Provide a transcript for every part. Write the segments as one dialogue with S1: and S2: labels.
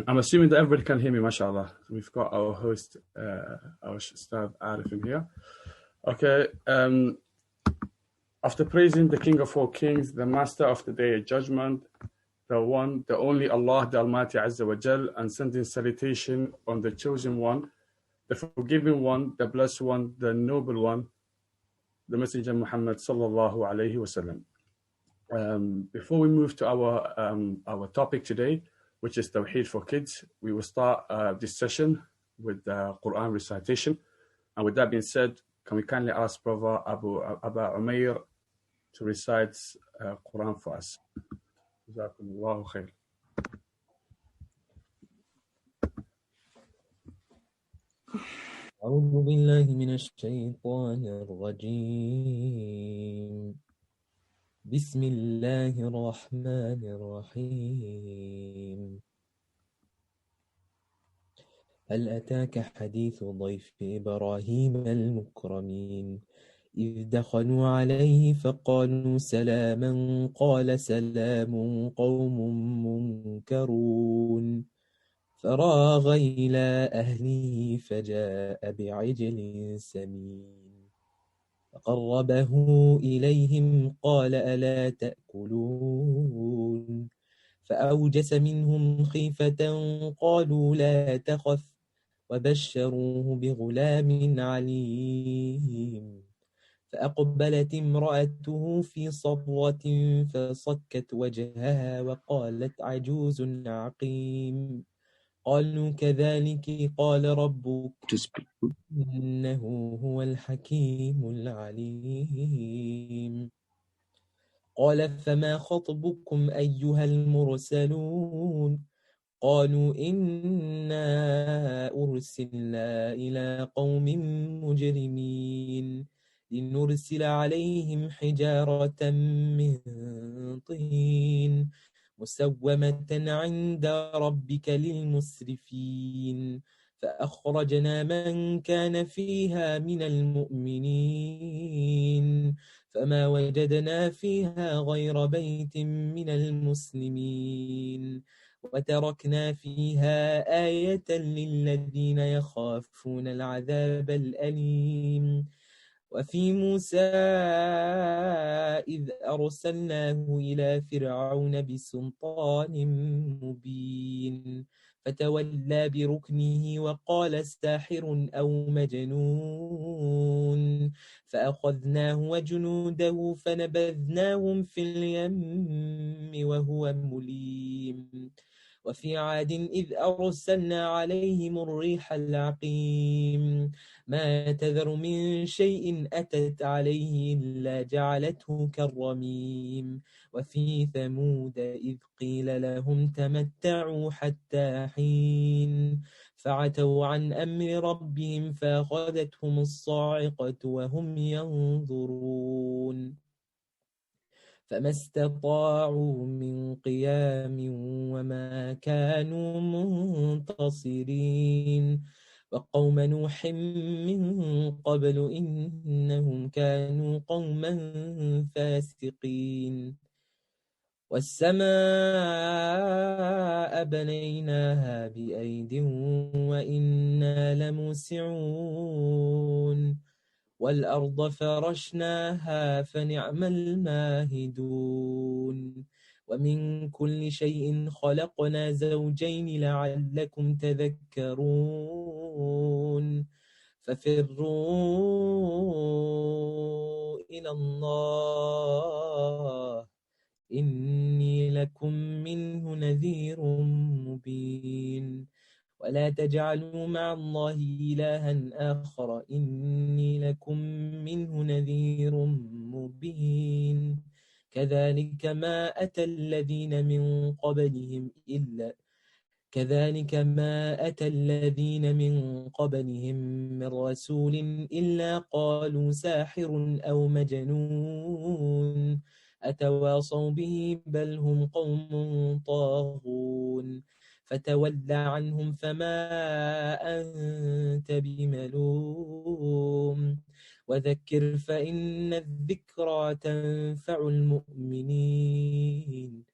S1: I'm assuming that everybody can hear me, mashallah. We've got our host, our Ustadh Ariff in here. Okay. After praising the King of all kings, the Master of the Day of Judgment, the one, the only Allah, the Almighty Azza wa Jal, and sending salutation on the chosen one, the forgiving one, the blessed one, the noble one, the Messenger Muhammad sallallahu alayhi wasallam. Before we move to our topic today, which is Tawhid for kids, we will start this session with Quran recitation. And with that being said, can we kindly ask Brother Abu Umair to recite Quran for us? Jazakumullahu khair.
S2: أعوذ بالله من الشيطان الرجيم بسم الله الرحمن الرحيم هل أتاك حديث ضيف إبراهيم المكرمين إذ دخلوا عليه فقالوا سلاما قال سلام قوم منكرون فراغ إلى أهله فجاء بعجل سمين فقربه إليهم قال ألا تأكلون فأوجس منهم خيفة قالوا لا تخف وبشروه بغلام عليم فأقبلت امرأته في صرة فصكت وجهها وقالت عجوز عقيم قالوا كذلك قال ربك إنه هو الحكيم العليم قال فما خطبكم أيها المرسلون قالوا إنا أرسلنا إلى قوم مجرمين لنرسل عليهم حجارة من طين مسومة عند ربك للمسرفين فأخرجنا من كان فيها من المؤمنين فما وجدنا فيها غير بيت من المسلمين وتركنا فيها آية للذين يخافون العذاب الأليم وفي موسى إذ أرسلناه إلى فرعون بسلطان مبين فتولى بركنه وقال ساحر أو مجنون فأخذناه وجنوده فنبذناهم في اليم وهو مليم وفي عاد إذ أرسلنا عليهم الريح العقيم ما تذر من شيء أتت عليه إلا جعلته كالرميم وفي ثمود إذ قيل لهم تمتعوا حتى حين فعتوا عن أمر ربهم فأخذتهم الصاعقة وهم ينظرون فما استطاعوا من قيام وما كانوا منتصرين وقوم نوح من قبل إنهم كانوا قوما فاسقين والسماء بنيناها بأيد وإنا لموسعون والأرض فرشناها فنعم الماهدون ومن كل شيء خلقنا زوجين لعلكم تذكرون ففروا إلى الله إني لكم منه نذير مبين ولا تجعلوا مع الله إلها آخر إني لكم منه نذير مبين كذلك ما أتى الذين من قبلهم من رسول إلا قالوا ساحر أو مجنون أتواصوا به بل هم قوم طاغون فتول عنهم فما أنت بملوم وذكر فإن الذكرى تنفع المؤمنين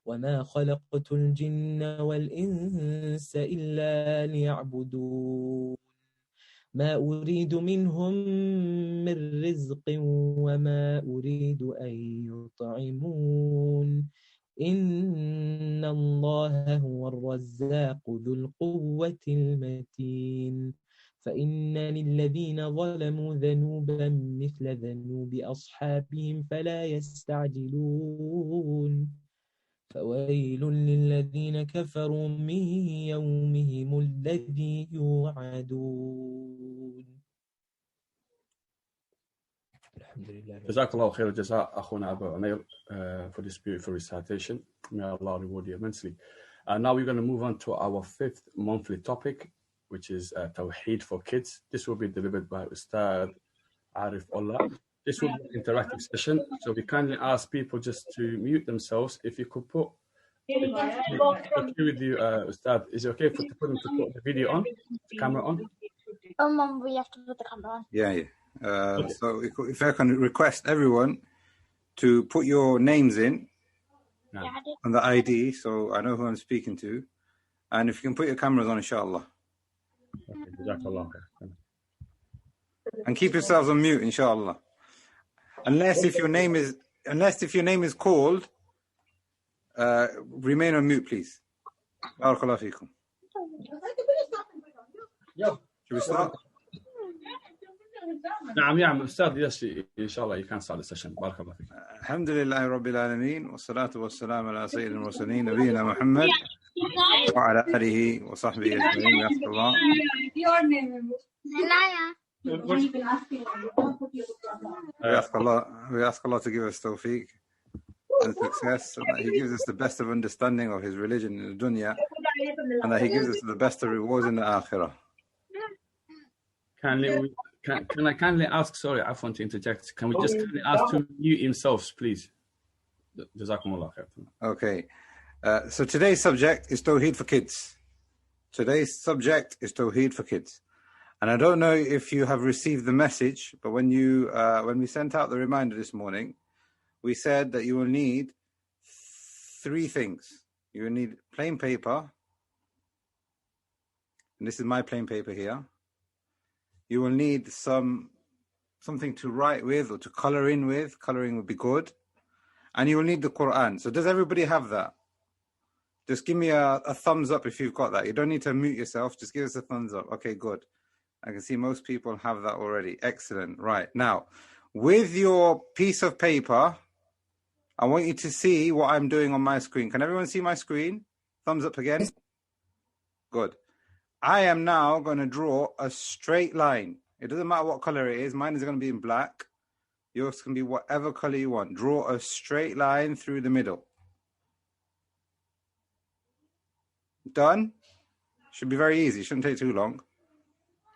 S2: وما خلقت الجن والإنس إلا ليعبدون ما أريد منهم من رزق وما أريد أن يطعمون إن الله هو الرزاق ذو القوة المتين فإن للذين ظلموا ذنوبا مثل ذنوب أصحابهم فلا يستعجلون فويل للذين كفروا من يومهم الذي يوعدون.
S1: Jazakallah khair jaza akhuna Abu Umair for this beautiful recitation. May Allah reward you immensely. Now we're going to move on to our fifth monthly topic, which is Tawhid for kids. This will be delivered by Ustadh Ariff Olla. This will be an interactive session, so we kindly ask people just to mute themselves. If you could put, if it's okay with you, Ustadh, is it okay to put the video on, the camera on?
S3: Mom, we have to put the camera on.
S4: Yeah. So if I can request everyone to put your names in on the ID, so I know who I'm speaking to, and if you can put your cameras on, inshallah. And keep yourselves on mute, inshallah. Unless if your name is called, remain on mute, please. Barakallahu feekum. Should we start?
S1: نعم أستاذ yes إن شاء الله you can start the session. بارك الله فيك.
S4: الحمد لله رب العالمين والصلاة والسلام على سيد المرسلين نبينا محمد وعلى آله وصحبه أجمعين. يحفظ الله. We ask Allah to give us tawfiq and success, and that He gives us the best of understanding of His religion in the dunya, and that He gives us the best of rewards in the akhirah.
S1: Can I kindly ask, sorry, I want to interject, can we just kindly ask to mute yourselves, please? Jazakumullah khair.
S4: Okay. So today's subject is Tawheed for kids. Today's subject is Tawheed for kids. And I don't know if you have received the message, but when we sent out the reminder this morning, we said that you will need 3 things. You will need plain paper. And this is my plain paper here. You will need something to write with or to color in with. Coloring would be good. And you will need the Quran. So does everybody have that? Just give me a thumbs up if you've got that. You don't need to mute yourself. Just give us a thumbs up. Okay, good. I can see most people have that already. Excellent. Right. Now, with your piece of paper, I want you to see what I'm doing on my screen. Can everyone see my screen? Thumbs up again. Good. I am now going to draw a straight line. It doesn't matter what color it is. Mine is going to be in black. Yours can be whatever color you want. Draw a straight line through the middle. Done? Should be very easy. Shouldn't take too long.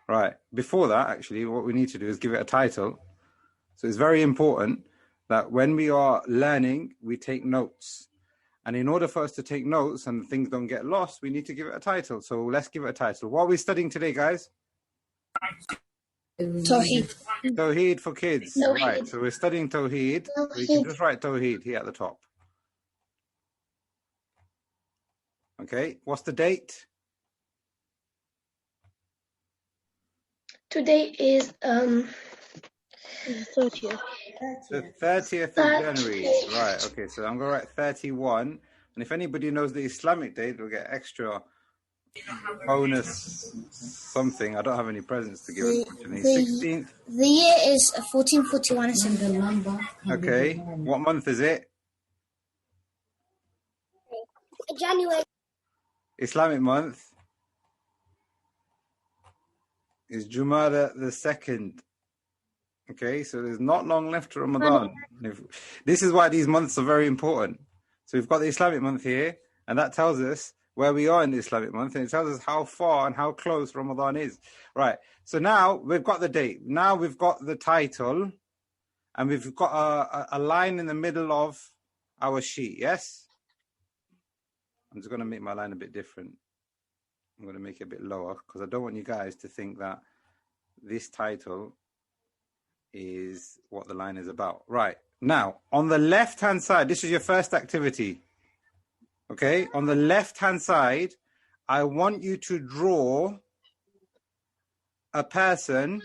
S4: Right. Before that, actually, what we need to do is give it a title. So it's very important that when we are learning, we take notes. And in order for us to take notes and things don't get lost, we need to give it a title. So let's give it a title. What are we studying today, guys?
S3: Tawheed.
S4: Tawheed for kids.
S3: Tawheed.
S4: Right. So we're studying Tawheed. We can just write Tawheed here at the top. Okay. What's the date?
S3: Today is 30th.
S4: The 30th of January. Right. Okay. So I'm going to write 31. And if anybody knows the Islamic date, we'll get extra bonus something. I don't have any presents to give, unfortunately. 16th.
S3: The year is 1441. It's in the number.
S4: Okay. What month is it?
S3: January.
S4: Islamic month is Jumada the 2nd. Okay, so there's not long left to Ramadan. This is why these months are very important. So we've got the Islamic month here, and that tells us where we are in the Islamic month, and it tells us how far and how close Ramadan is. Right, so now we've got the date. Now we've got the title, and we've got a line in the middle of our sheet, yes? I'm just going to make my line a bit different. I'm going to make it a bit lower, because I don't want you guys to think that this title is what the line is about. Right. Now, on the left-hand side, this is your first activity. Okay, on the left-hand side, I want you to draw a person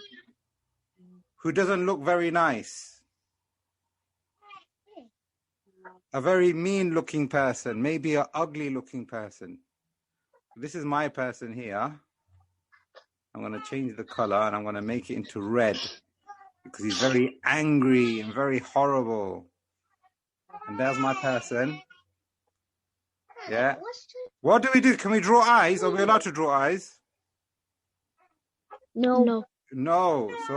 S4: who doesn't look very nice. A very mean-looking person, maybe an ugly-looking person. This is my person here. I'm going to change the color and I'm going to make it into red because he's very angry and very horrible. And there's my person. Yeah. What do we do? Can we draw eyes? Are we allowed to draw eyes?
S3: No.
S4: No. So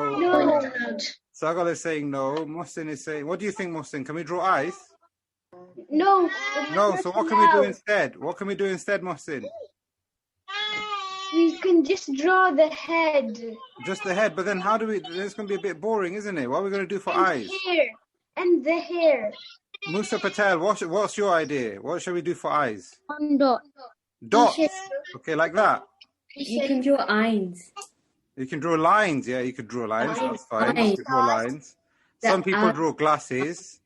S4: Sagal is saying no. Mohsin is saying, what do you think, Mohsin? Can we draw eyes?
S3: No.
S4: No. So what can we do instead? What can we do instead, Mohsin?
S3: We can just draw the head.
S4: Just the head, but then how do we? It's going to be a bit boring, isn't it? What are we going to do for eyes?
S3: Hair. And the hair.
S4: Musa Patel, what's your idea? What shall we do for eyes?
S3: One dot.
S4: Dots. Okay, like that.
S5: You can draw eyes.
S4: You can draw lines. Yeah, you could draw lines. That's fine. You can draw lines. Some people draw glasses.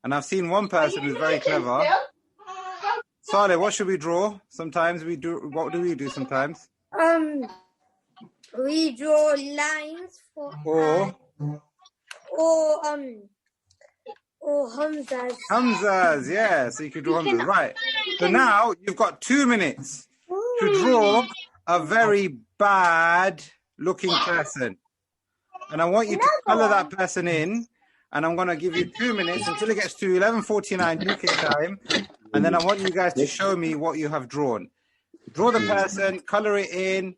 S4: And I've seen one person who's very clever. Saleh, what should we draw? Sometimes we do. What do we do sometimes?
S3: We draw lines for or Hamzas.
S4: Hamzas, yeah. So you could draw Hamzas, right? So now you've got 2 minutes to draw a very bad-looking person, and I want you to color that person in. And I'm going to give you 2 minutes until it gets to 11:49 UK time. And then I want you guys to show me what you have drawn. Draw the person, color it in,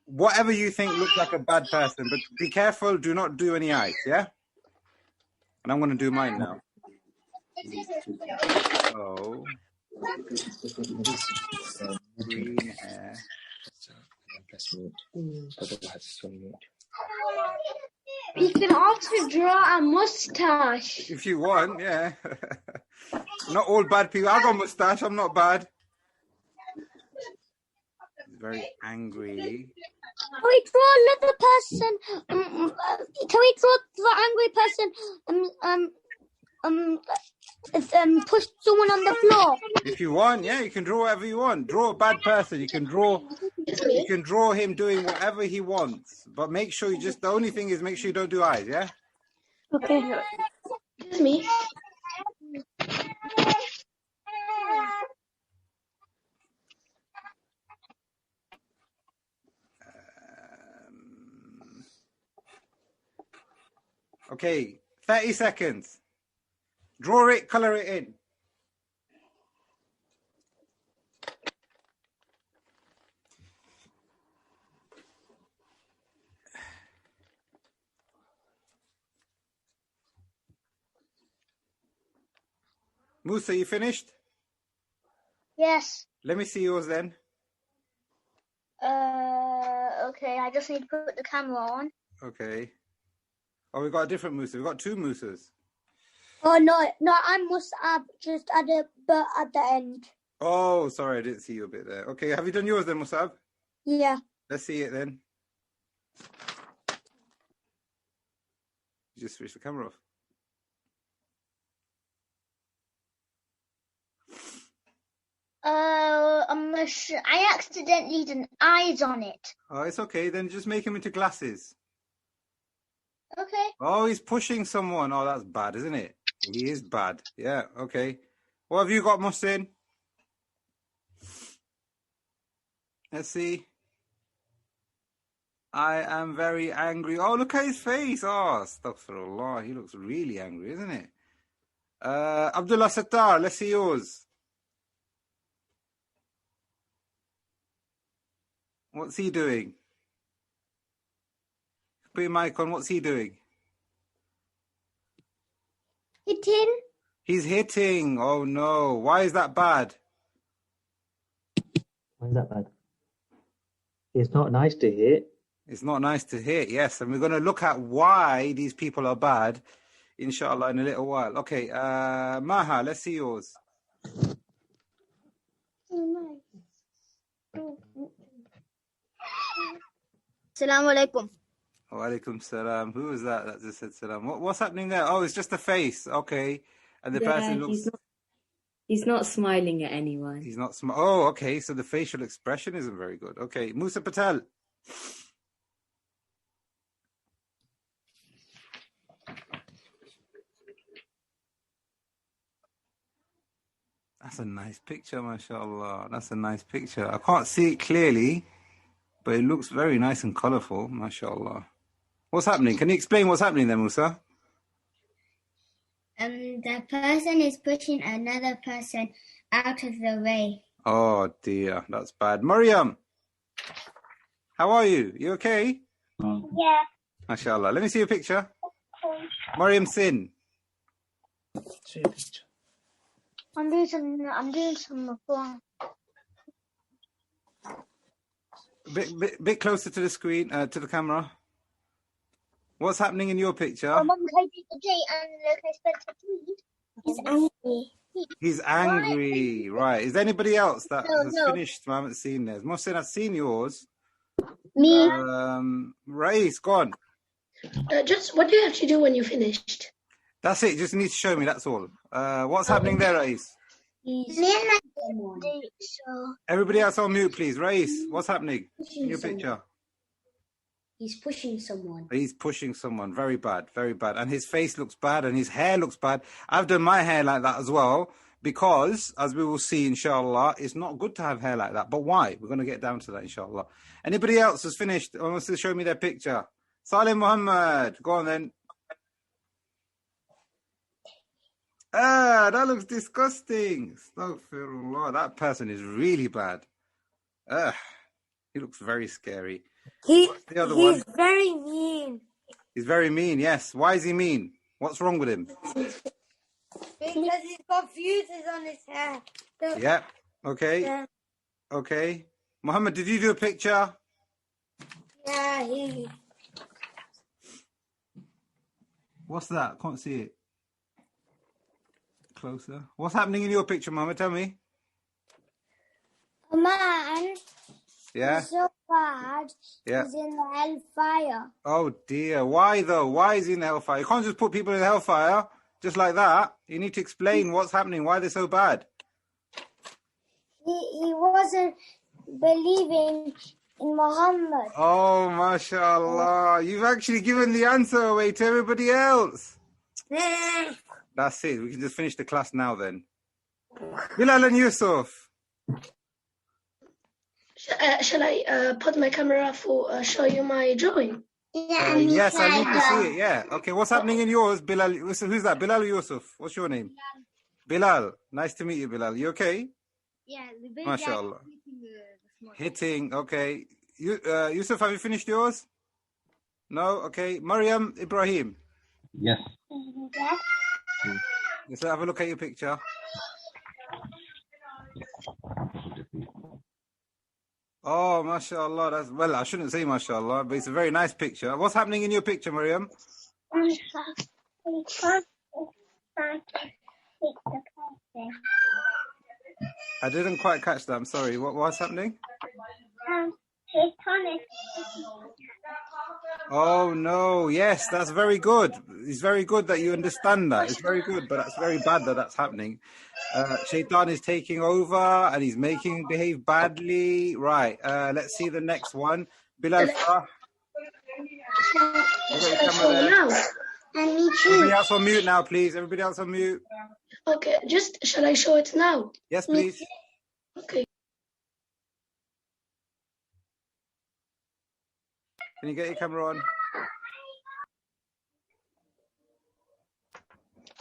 S4: whatever you think looks like a bad person. But be careful, do not do any eyes, yeah? And I'm going to do mine now. So, green hair.
S3: We can also draw a mustache.
S4: If you want, yeah. Not all bad people. I got a mustache. I'm not bad. He's very angry.
S3: Can we draw another person? Can we draw the angry person? Push someone on the floor.
S4: If you want, yeah, you can draw whatever you want. Draw a bad person. You can draw him doing whatever he wants. But make sure the only thing is make sure you don't do eyes, yeah?
S3: Okay. It's me.
S4: Okay, 30 seconds. Draw it, color it in. Musa, you finished?
S3: Yes.
S4: Let me see yours then.
S3: Okay, I just need to put the camera on.
S4: Okay. Oh, we got a different Musa. We've got 2 Musas.
S3: Oh, no, I must have just at the end.
S4: Oh, sorry, I didn't see you a bit there. Okay, have you done yours then, Musab?
S3: Yeah.
S4: Let's see it then. Just switch the camera off.
S3: I accidentally did eyes on it.
S4: Oh, it's okay. Then just make him into glasses.
S3: Okay.
S4: Oh, he's pushing someone. Oh, that's bad, isn't it? He is bad. Yeah, okay. What have you got, Mohsin? Let's see. I am very angry. Oh, look at his face. Oh, astaghfirullah. He looks really angry, isn't it? Abdullah Sattar, let's see yours. What's he doing? Put your mic on. What's he doing?
S3: Hitting.
S4: He's hitting. Oh, no. Why is that bad?
S2: Why is that bad? It's not nice to hit.
S4: It's not nice to hit, yes. And we're going to look at why these people are bad, inshallah, in a little while. Okay, Maha, let's see yours.
S3: Assalamu alaikum.
S4: Wa alaikum salam. Who was that just said salam? What's happening there? Oh, it's just a face. Okay. And the person looks...
S5: He's not smiling at anyone.
S4: He's not oh, okay. So the facial expression isn't very good. Okay, Musa Patel. That's a nice picture, mashallah. That's a nice picture. I can't see it clearly, but it looks very nice and colourful, mashallah. What's happening? Can you explain what's happening there, Musa?
S3: The person is pushing another person out of the way.
S4: Oh dear, that's bad. Maryam, how are you? You okay?
S3: Yeah.
S4: Mashallah. Let me see your picture. Maryam Sin.
S2: See a picture.
S3: I'm doing some phone.
S4: Bit closer to the screen, to the camera. What's happening in your picture?
S3: Mom, can I do the J and look, I spelled Tawhid. He's angry.
S4: He's angry, right? Is there anybody else that has
S3: No.
S4: finished? I haven't seen theirs. Mohsin, I've seen yours.
S3: Me.
S4: Rais, go on.
S6: Just what do you have to do when you finished?
S4: That's it. Just need to show me. That's all. What's happening there, Rais? Everybody else on mute, please. Rais, what's happening in your picture?
S5: He's pushing someone.
S4: He's pushing someone. Very bad, very bad. And his face looks bad and his hair looks bad. I've done my hair like that as well because, as we will see, inshallah, it's not good to have hair like that. But why? We're going to get down to that, inshallah. Anybody else has finished or wants to show me their picture? Salim Muhammad, go on then. That looks disgusting. Astaghfirullah. That person is really bad. He looks very scary. What's the other one?
S3: He's very mean.
S4: He's very mean, yes. Why is he mean? What's wrong with him?
S3: Because he's got fuses on his hair.
S4: Yeah. Okay.
S3: Yeah.
S4: Okay. Muhammad, did you do a picture?
S3: Yeah, he.
S4: What's that? Can't see it. Closer. What's happening in your picture, Muhammad? Tell me.
S3: A man.
S4: Yeah.
S3: He's so bad.
S4: Yeah.
S3: He's in the hellfire.
S4: Oh dear. Why though? Why is he in the hellfire? You can't just put people in the hellfire just like that. You need to explain what's happening, why they're so bad.
S3: He wasn't believing in Muhammad.
S4: Oh, mashallah. You've actually given the answer away to everybody else. That's it. We can just finish the class now then. Bilal and Yusuf.
S6: Shall I put my camera for show you my drawing?
S3: Yeah,
S4: Yes, I need to see it. Yeah. Okay, what's happening in yours, Bilal? Who's that? Bilal or Yusuf? What's your name? Bilal. Nice to meet you, Bilal. You okay?
S3: Yeah,
S4: Mashallah. Hitting. Okay. Yusuf, have you finished yours? No. Okay. Maryam Ibrahim.
S2: Yes.
S4: Let's have a look at your picture. Oh, mashallah. That's, well, I shouldn't say mashallah, but it's a very nice picture. What's happening in your picture, Maryam? I didn't quite catch that. I'm sorry. What's happening? Oh, no. Yes, that's very good. It's very good that you understand that. It's very good, but that's very bad that that's happening. Shaitan is taking over and he's making him behave badly. Right. Let's see the next one. Bilal Farah.
S3: And me too.
S4: Everybody else on mute now, please. Everybody else on mute.
S6: Okay, shall I show it now?
S4: Yes, please.
S6: Okay.
S4: Can you get your camera on?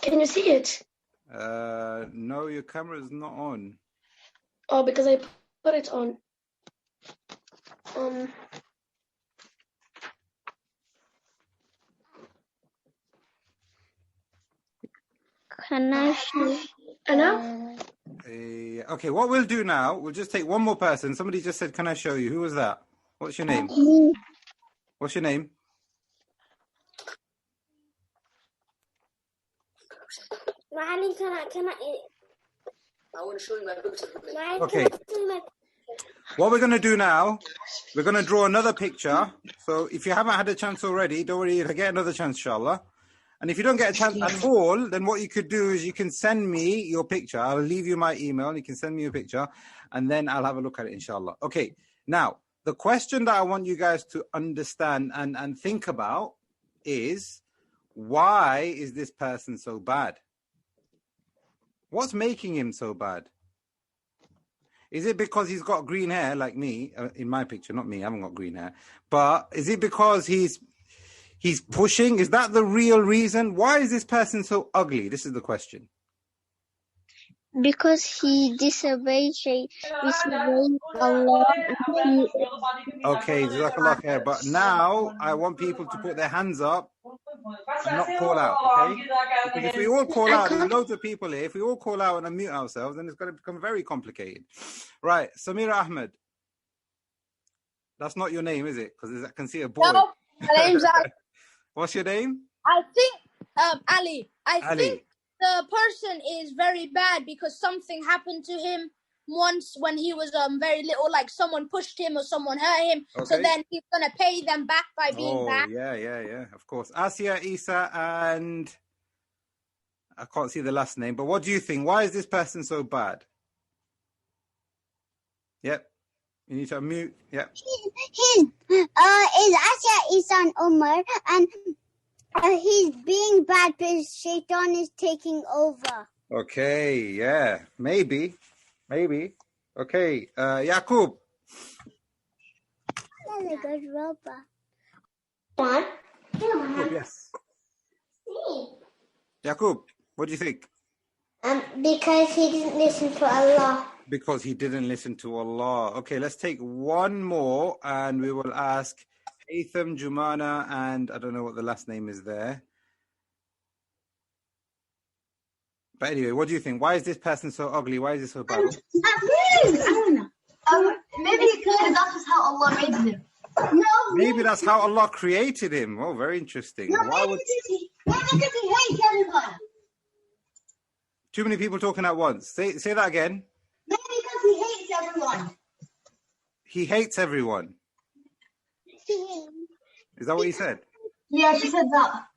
S6: Can you see it?
S4: No, your camera is not on.
S6: Oh, because I put it on.
S3: Can I show?
S6: Anna?
S4: Okay, what we'll do now, we'll just take one more person. Somebody just said, can I show you? Who was that? What's your name? What's your name?
S7: I want to show you my picture.
S4: Okay. What we're going to do now, we're going to draw another picture. So if you haven't had a chance already, don't worry, you'll get another chance, inshallah. And if you don't get a chance at all, then what you could do is you can send me your picture. I'll leave you my email. You can send me your picture, and then I'll have a look at it, inshallah. Okay, now, the question that I want you guys to understand and think about is, why is this person so bad? What's making him so bad? Is it because he's got green hair like me? In my picture, not me, I haven't got green hair. But is it because he's pushing? Is that the real reason? Why is this person so ugly? This is the question.
S3: Because he disobeyed Allah.
S4: Okay, Jazakallah khair. But now I want people to put their hands up and not call out, okay? Because if we all call out, there's loads of people here. If we all call out and unmute ourselves, then it's going to become very complicated. Right, Samira Ahmed. That's not your name, is it? Because I can see a boy.
S8: No, my name's Ali.
S4: What's your name?
S8: I think, Ali. I
S4: Ali.
S8: think the person is very bad because something happened to him once when he was very little, like someone pushed him or someone hurt him.
S4: Okay.
S8: So then he's going to pay them back by being bad.
S4: Yeah, of course. Asia, Isa, and I can't see the last name, but what do you think? Why is this person so bad? Yep. You need to unmute. Yep.
S3: Is Asya Isan Umar, and he's being bad because Shaitan is taking over.
S4: Okay, yeah. Maybe. Okay, Yaqub.
S3: That's a good robot.
S4: Oh, yes. Yaqub, what do you think?
S3: Because he didn't listen to Allah.
S4: Because he didn't listen to Allah. Okay, let's take one more and we will ask Haytham, Jumana, and I don't know what the last name is there. But anyway, what do you think? Why is this person so ugly? Why is it so bad?
S9: I don't know. Maybe because that's just how Allah made him. No.
S4: Maybe that's how Allah created him. Oh, very interesting.
S9: No, maybe because he hates everyone.
S4: Too many people talking at once. Say that again.
S9: Maybe because he hates everyone.
S4: He hates everyone. Is that what he said?
S9: Yeah, she said that.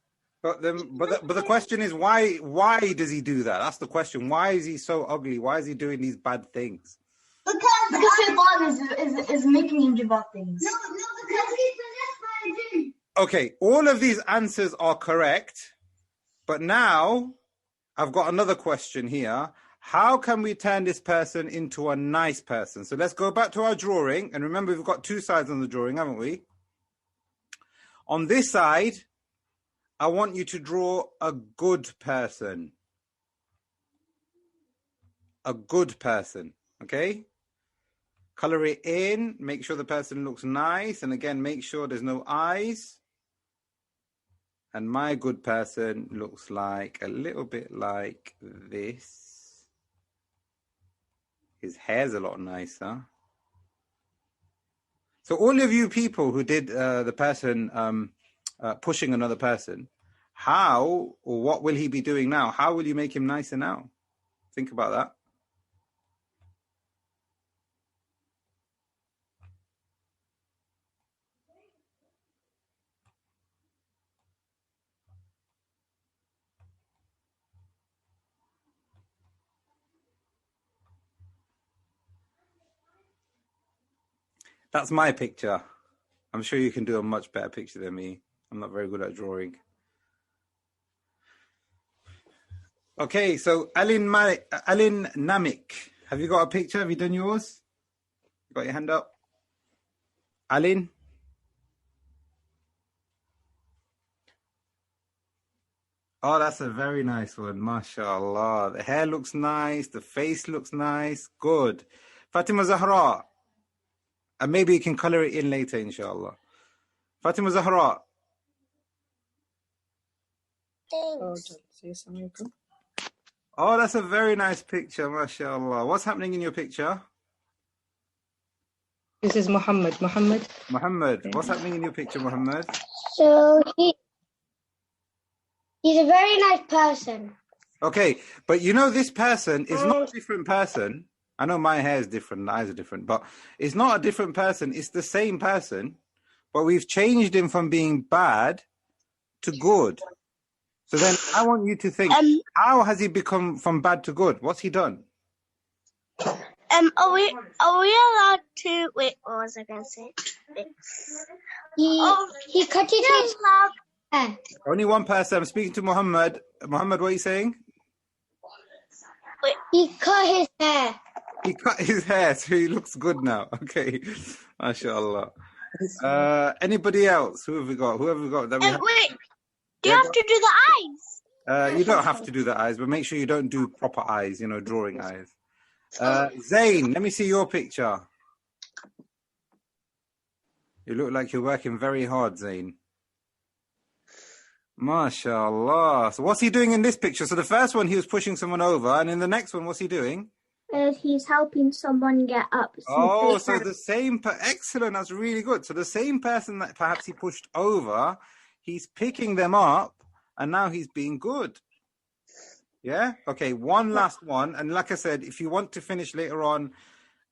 S4: But the question is, why does he do that? That's the question. Why is he so ugly? Why is he doing these bad things?
S9: Because Shaitan is making him do bad things. No, because he's possessed by a jinn.
S4: Okay, all of these answers are correct, but now I've got another question here. How can we turn this person into a nice person? So let's go back to our drawing, and remember we've got two sides on the drawing, haven't we? On this side, I want you to draw a good person. A good person, okay? Color it in, make sure the person looks nice, and again, make sure there's no eyes. And my good person looks like a little bit like this. His hair's a lot nicer. So all of you people who did the person pushing another person, how or what will he be doing now? How will you make him nicer now? Think about that. That's my picture. I'm sure you can do a much better picture than me. I'm not very good at drawing. Okay, so Alin Namik. Have you got a picture? Have you done yours? You got your hand up? Alin? Oh, that's a very nice one. MashaAllah. The hair looks nice. The face looks nice. Good. Fatima Zahra. And maybe you can color it in later, inshallah. Fatima Zahra.
S3: Thanks.
S4: Oh, that's a very nice picture, mashallah. What's happening in your picture?
S10: This is Muhammad. Muhammad,
S4: what's happening in your picture, Muhammad?
S3: So he's a very nice person.
S4: Okay, but you know this person is not a different person. I know my hair is different, the eyes are different, but it's not a different person. It's the same person, but we've changed him from being bad to good. So then I want you to think, how has he become from bad to good? What's he done?
S9: Are we allowed to wait? What was I gonna say?
S3: He cut his hair.
S4: Only one person. I'm speaking to Muhammad. Muhammad, what are you saying?
S3: He cut his hair.
S4: He cut his hair, so he looks good now. Okay, mashallah. Anybody else? Who have we got? That we have?
S9: Wait, do you have to do the eyes?
S4: You don't have to do the eyes, but make sure you don't do proper eyes. Drawing eyes. Zayn, let me see your picture. You look like you're working very hard, Zayn. MashaAllah. So what's he doing in this picture? So the first one, he was pushing someone over, and in the next one, what's he doing?
S10: He's helping someone get up.
S4: So the same... Excellent, that's really good. So the same person that perhaps he pushed over, he's picking them up, and now he's being good. Yeah? Okay, one last one. And like I said, if you want to finish later on,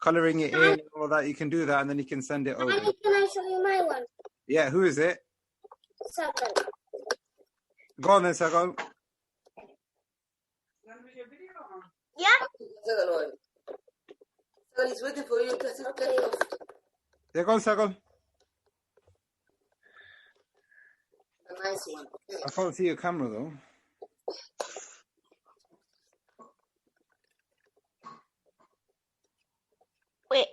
S4: colouring it in and all that, you can do that, and then you can send it over.
S3: Can I show you my one?
S4: Yeah, who is it?
S3: Second.
S4: Go on then, Sagal.
S9: Yeah?
S7: Second one. Second is waiting for you to take off.
S4: Yeah, go on, Sagal.
S7: A nice one.
S4: I can't see your camera, though.
S9: Wait.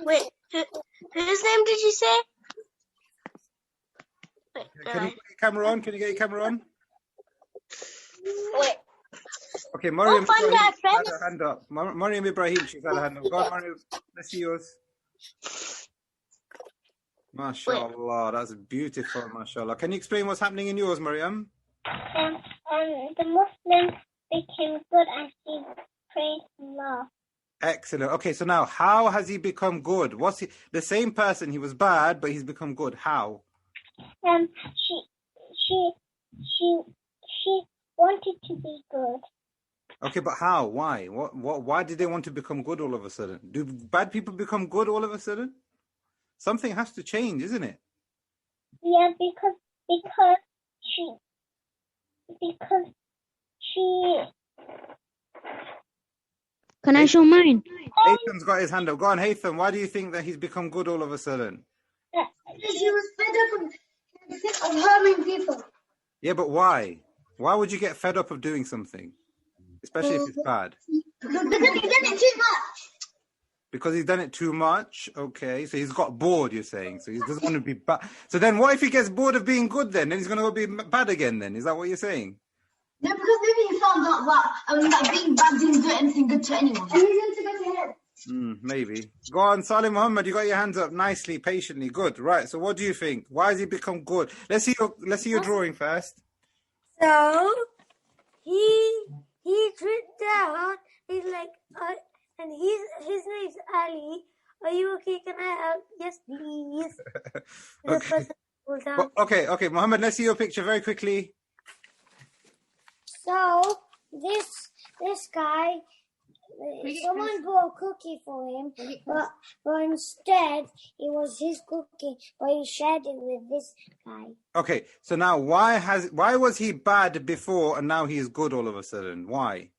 S9: Wait, whose name did you say? Wait,
S4: Can you get your camera on? Can you get your camera on?
S9: wait.
S4: Okay, Mariam
S9: find
S4: Ibrahim,
S9: our friend.
S4: she's had her hand up. Mariam Ibrahim, she's had her hand up. Go on, Mariam. Let's see yours. MashaAllah, that's beautiful, MashaAllah. Can you explain what's happening in yours, Mariam?
S10: The Muslims became good as he prayed Allah.
S4: Excellent. Okay, so now, how has he become good? What's he? The same person, he was bad, but he's become good. How?
S10: She wanted to be good.
S4: Okay, but how? Why? Why did they want to become good all of a sudden? Do bad people become good all of a sudden? Something has to change, isn't it?
S10: Yeah, because she.
S11: Can I show mine?
S4: Haytham's got his hand up. Go on, Haytham. Why do you think that he's become good all of a sudden?
S9: Because he was fed up of harming people.
S4: Yeah, but why? Why would you get fed up of doing something? Especially if it's bad.
S9: Because he's done it too much.
S4: Because he's done it too much? Okay, so he's got bored, you're saying. So he doesn't want to be bad. So then what if he gets bored of being good then? Then he's going to go be bad again then? Is that what you're saying?
S9: No, because maybe he found out that being bad didn't do anything good to anyone. And he's going to go to hell.
S4: Maybe. Go on, Salim Muhammad, you got your hands up nicely, patiently. Good. Right, so what do you think? Why has he become good? Let's see your drawing first.
S12: So, he tripped down. He's like, and his name's Ali. Are you okay? Can I help? Yes, please.
S4: Okay, Muhammad, let's see your picture very quickly.
S12: So, this guy, someone brought a cookie for him, but instead, it was his cookie, but he shared it with this guy.
S4: Okay, so now why was he bad before and now he's good all of a sudden? Why?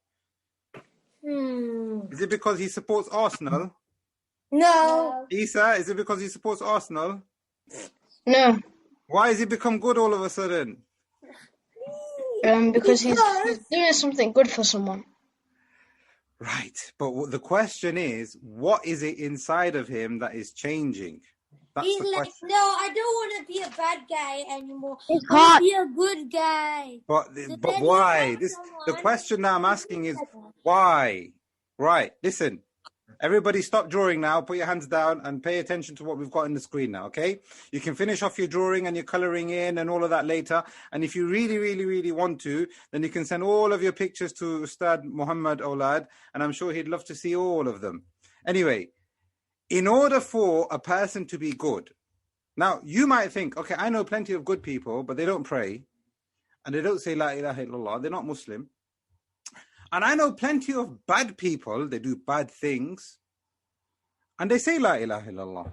S4: Is it because he supports Arsenal?
S12: No.
S4: Isa, is it because he supports Arsenal?
S6: No.
S4: Why has he become good all of a sudden?
S6: Because he's doing something good for someone.
S4: Right, but the question is, what is it inside of him that is changing? That's
S12: He's
S4: the
S12: like,
S4: question.
S12: no, I don't want to be a bad guy anymore.
S11: It's
S12: I want
S11: hot.
S12: to be a good guy.
S4: But why? The question now I'm asking is why? Right, listen. Everybody stop drawing now, put your hands down and pay attention to what we've got in the screen now, okay? You can finish off your drawing and your colouring in and all of that later. And if you really, really, really want to, then you can send all of your pictures to Ustadh Muhammad Aulad, and I'm sure he'd love to see all of them. Anyway, in order for a person to be good, now you might think, okay, I know plenty of good people, but they don't pray and they don't say La ilaha illallah, they're not Muslim. And I know plenty of bad people, they do bad things, and they say La ilaha illallah.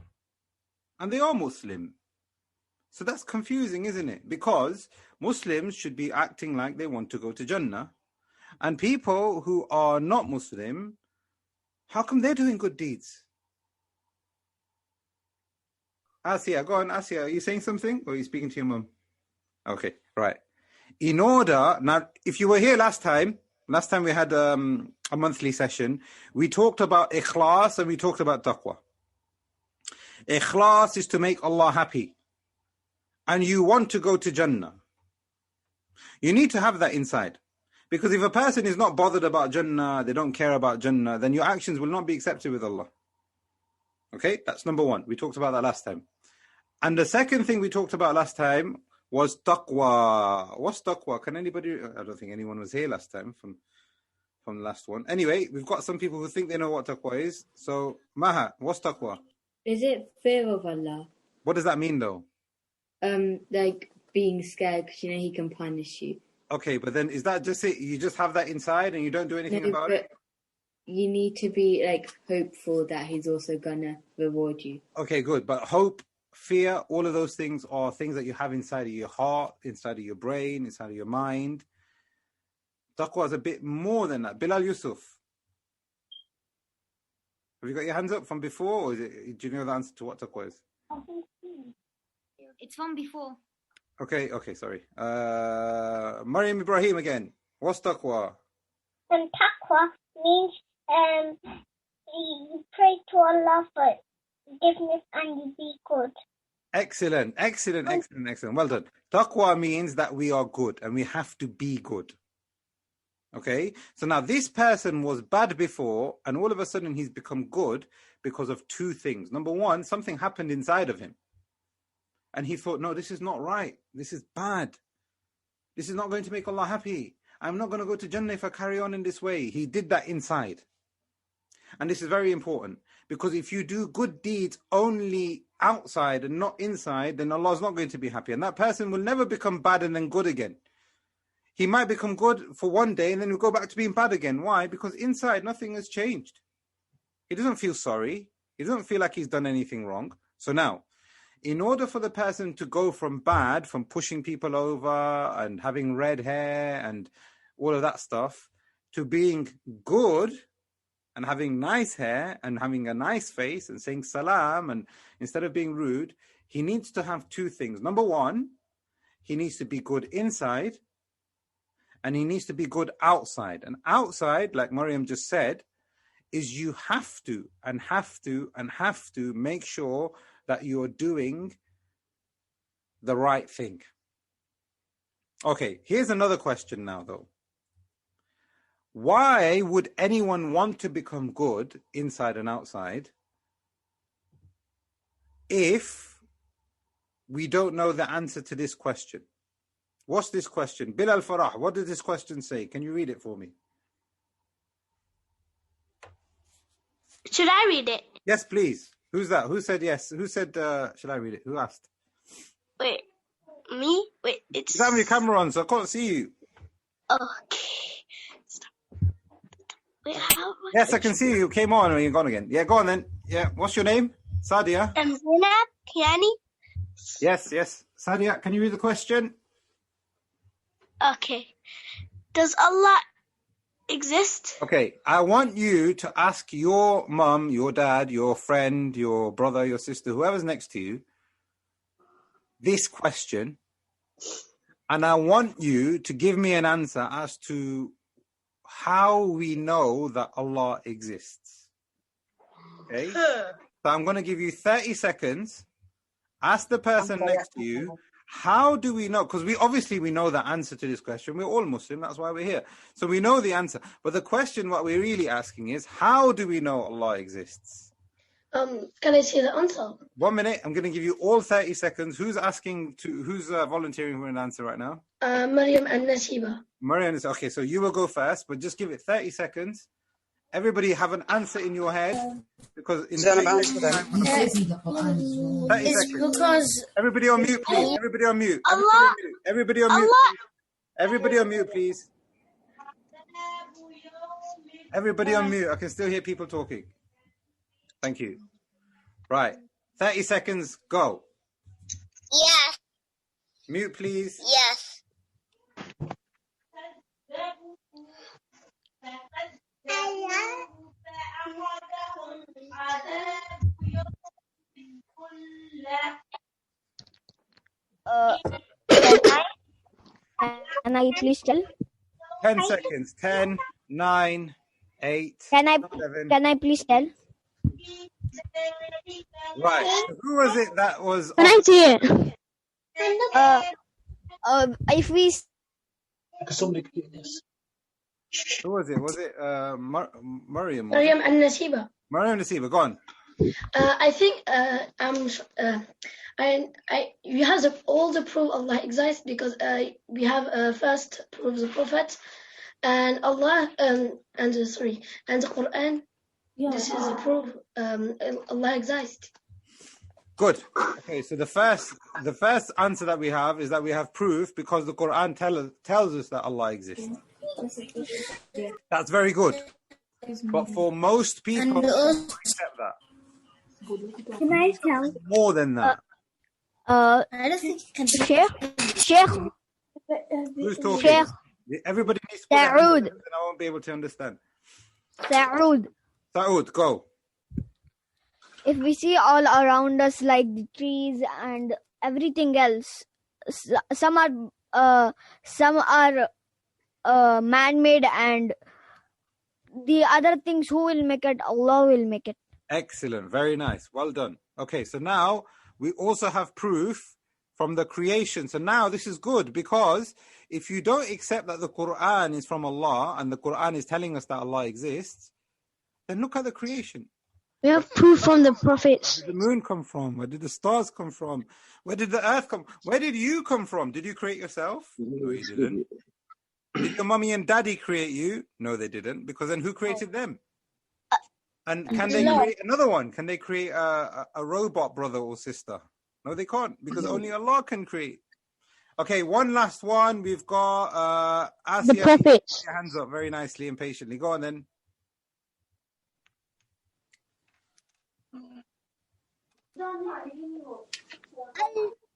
S4: and they are Muslim. So that's confusing, isn't it? Because Muslims should be acting like they want to go to Jannah, and people who are not Muslim, how come they're doing good deeds? Asiya, go on, Asiya. Are you saying something, or are you speaking to your mum? Okay, right. Now, if you were here last time we had a monthly session, we talked about ikhlas and we talked about taqwa. Ikhlas is to make Allah happy, and you want to go to Jannah. You need to have that inside, because if a person is not bothered about Jannah, they don't care about Jannah, then your actions will not be accepted with Allah. Okay, that's number one. We talked about that last time. And the second thing we talked about last time was taqwa. What's taqwa? Can anybody? I don't think anyone was here last time from the last one. Anyway, we've got some people who think they know what taqwa is. So, Maha, what's taqwa?
S5: Is it fear of Allah?
S4: What does that mean, though?
S5: Like being scared because you know He can punish you.
S4: Okay, but then is that just it? You just have that inside and you don't do anything about it?
S5: You need to be like hopeful that He's also gonna reward you. Okay,
S4: good. But hope, fear, all of those things are things that you have inside of your heart, inside of your brain, inside of your mind. Taqwa is a bit more than that. Bilal Yusuf, have you got your hands up from before, or do you know the answer to what taqwa is?
S13: It's from before.
S4: Okay, sorry. Mariam Ibrahim again. What's taqwa?
S10: Taqwa means you pray to Allah for forgiveness and you be good.
S4: Excellent. Well done. Taqwa means that we are good and we have to be good. Okay, so now this person was bad before, and all of a sudden he's become good because of two things. Number one, something happened inside of him, and he thought, no, this is not right. This is bad. This is not going to make Allah happy. I'm not going to go to Jannah if I carry on in this way. He did that inside. And this is very important, because if you do good deeds only outside and not inside, then Allah is not going to be happy. And that person will never become bad and then good again. He might become good for one day and then he'll go back to being bad again. Why? Because inside nothing has changed. He doesn't feel sorry. He doesn't feel like he's done anything wrong. So now, in order for the person to go from bad, from pushing people over and having red hair and all of that stuff, to being good and having nice hair and having a nice face and saying salam, and instead of being rude, he needs to have two things. Number one, he needs to be good inside, and he needs to be good outside. And outside, like Mariam just said, is you have to make sure that you're doing the right thing. Okay, here's another question now, though. Why would anyone want to become good inside and outside if we don't know the answer to this question? What's this question? Bilal Farah, what does this question say? Can you read it for me?
S13: Should I read it?
S4: Yes, please. Who's that? Who said yes? Who said, should I read it? Who asked?
S13: Wait, me? Wait, it's...
S4: You have your camera on, so I can't see you.
S13: Okay. Stop. Wait, how...
S4: Yes, I can see you. You came on and you're gone again. Yeah, go on then. Yeah, what's your name? Sadia?
S13: Zainab Kiani?
S4: Yes. Sadia, can you read the question?
S13: Okay. Does Allah exist?
S4: Okay, I want you to ask your mum, your dad, your friend, your brother, your sister, whoever's next to you, this question, and I want you to give me an answer as to how we know that Allah exists. Okay? So I'm going to give you 30 seconds. Ask the person next to you, how do we know? Because we know the answer to this question. We're all Muslim, that's why we're here. So we know the answer. But the question, what we're really asking is, how do we know Allah exists?
S6: Can I see the answer?
S4: 1 minute, I'm going to give you all 30 seconds. Who's volunteering for an answer right now?
S6: Mariam and Nasiba.
S4: Mariam is, okay, so you will go first, but just give it 30 seconds. Everybody have an answer in your head, because in 30 seconds.
S6: Because
S4: everybody on mute, please. Everybody on mute.
S13: Allah.
S4: Everybody on mute.
S13: Allah.
S4: Everybody on mute, please. Everybody on mute. I can still hear people talking. Thank you. Right. 30 seconds, go.
S3: Yes.
S4: Mute, please.
S3: Yes.
S11: Can I please tell?
S4: 10 seconds. 10, 9, 8,
S11: Can
S4: 7.
S11: I please tell?
S4: Right. So who was it that was?
S11: Can I see it? If we
S4: Who was it? Was it Maryam?
S6: Maryam and Nasiba.
S4: Maryam and Nasiba, go on.
S6: I think you have all the proof Allah exists because we have first proof the Prophet and Allah and the Quran. This is a proof Allah exists.
S4: Good. Okay, so the first answer that we have is that we have proof because the Quran tells us that Allah exists. That's very good. But for most people, they don't accept that.
S11: can I tell?
S4: More than that.
S11: Sheikh.
S4: Who's talking?
S11: Sheikh.
S4: Everybody needs to put their hands
S11: Saud.
S4: up, then I won't be able to understand.
S11: Saud.
S4: Saud, go.
S11: If we see all around us like the trees and everything else, some are man-made, and the other things, who will make it? Allah will make it.
S4: Excellent. Very nice. Well done. Okay, so now we also have proof from the creation. So now this is good because if you don't accept that the Quran is from Allah and the Quran is telling us that Allah exists, then look at the creation.
S11: We have proof from the prophets.
S4: Where did the moon come from? Where did the stars come from? Where did the earth come? Where did you come from? Did you create yourself? No, you didn't. Did your mommy and daddy create you? No, they didn't. Because then who created them? And can they create another one? Can they create a robot brother or sister? No, they can't, because only Allah can create. Okay, one last one. We've got Asya.
S11: The prophets.
S4: Your hands up very nicely and patiently. Go on then.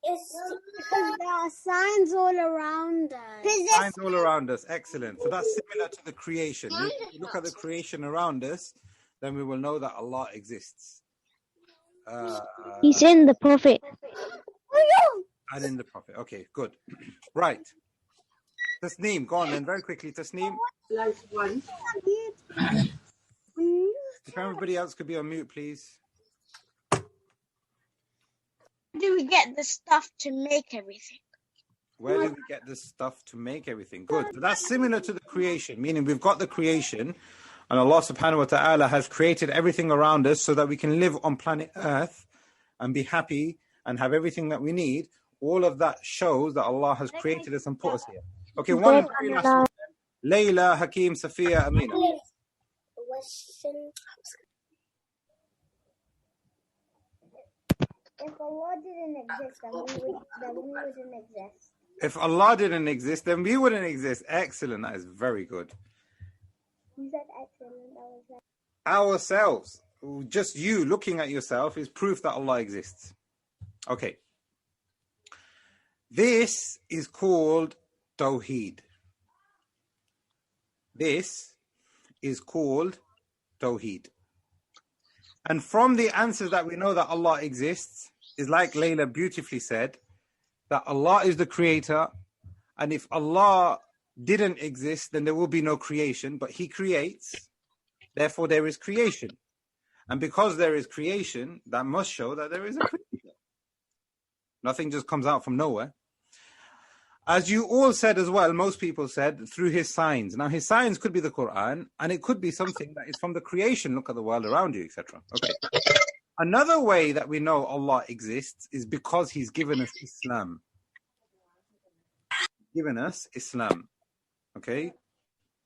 S3: Because there are signs all around us.
S4: Signs all around us. Excellent. So that's similar to the creation. If you look at the creation around us, then we will know that Allah exists.
S11: He's in the prophet.
S4: And in the prophet. Okay, good. Right. Tasneem, go on then very quickly. Tasneem. If everybody else could be on mute, please.
S13: Where do we get the stuff to make everything?
S4: Where do we get the stuff to make everything? Good. So that's similar to the creation, meaning we've got the creation and Allah subhanahu wa ta'ala has created everything around us so that we can live on planet Earth and be happy and have everything that we need. All of that shows that Allah has created us and put us here. Okay, one very last one. Layla, Hakeem, Safiya, Amina.
S3: If Allah didn't exist, then we wouldn't exist.
S4: If Allah didn't exist, then we wouldn't exist. Excellent. That is very good.
S3: You said excellent.
S4: Ourselves, just you looking at yourself is proof that Allah exists. Okay. This is called Tawhid. This is called Tawhid. And from the answers that we know that Allah exists is, like Layla beautifully said, that Allah is the creator, and if Allah didn't exist, then there will be no creation, but He creates, therefore there is creation. And because there is creation, that must show that there is a creator. Nothing just comes out from nowhere. As you all said as well, most people said, through His signs. Now His signs could be the Quran, and it could be something that is from the creation. Look at the world around you, etc. Okay. Another way that we know Allah exists is because He's given us Islam. Given us Islam. Okay?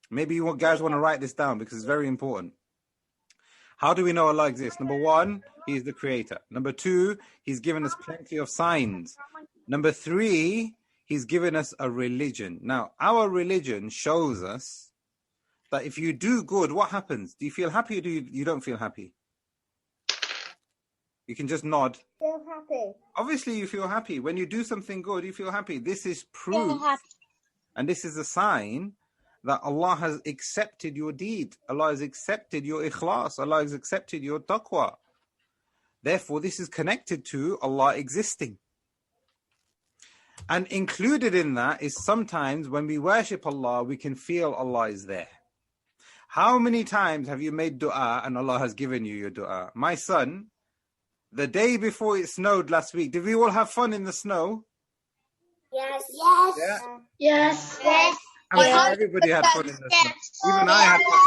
S4: Maybe you guys want to write this down because it's very important. How do we know Allah exists? Number one, He is the creator. Number two, He's given us plenty of signs. Number three, He's given us a religion. Now, our religion shows us that if you do good, what happens? Do you feel happy or you don't feel happy? You can just nod.
S12: Feel happy.
S4: Obviously, you feel happy. When you do something good, you feel happy. This is proof, and this is a sign that Allah has accepted your deed. Allah has accepted your ikhlas. Allah has accepted your taqwa. Therefore, this is connected to Allah existing. And included in that is sometimes when we worship Allah, we can feel Allah is there. How many times have you made dua and Allah has given you your dua? My son, the day before it snowed last week, did we all have fun in the snow?
S12: Yes. Yes.
S4: Yeah.
S12: Yes. Yes.
S4: I'm sure everybody had fun in the snow. Even I had fun.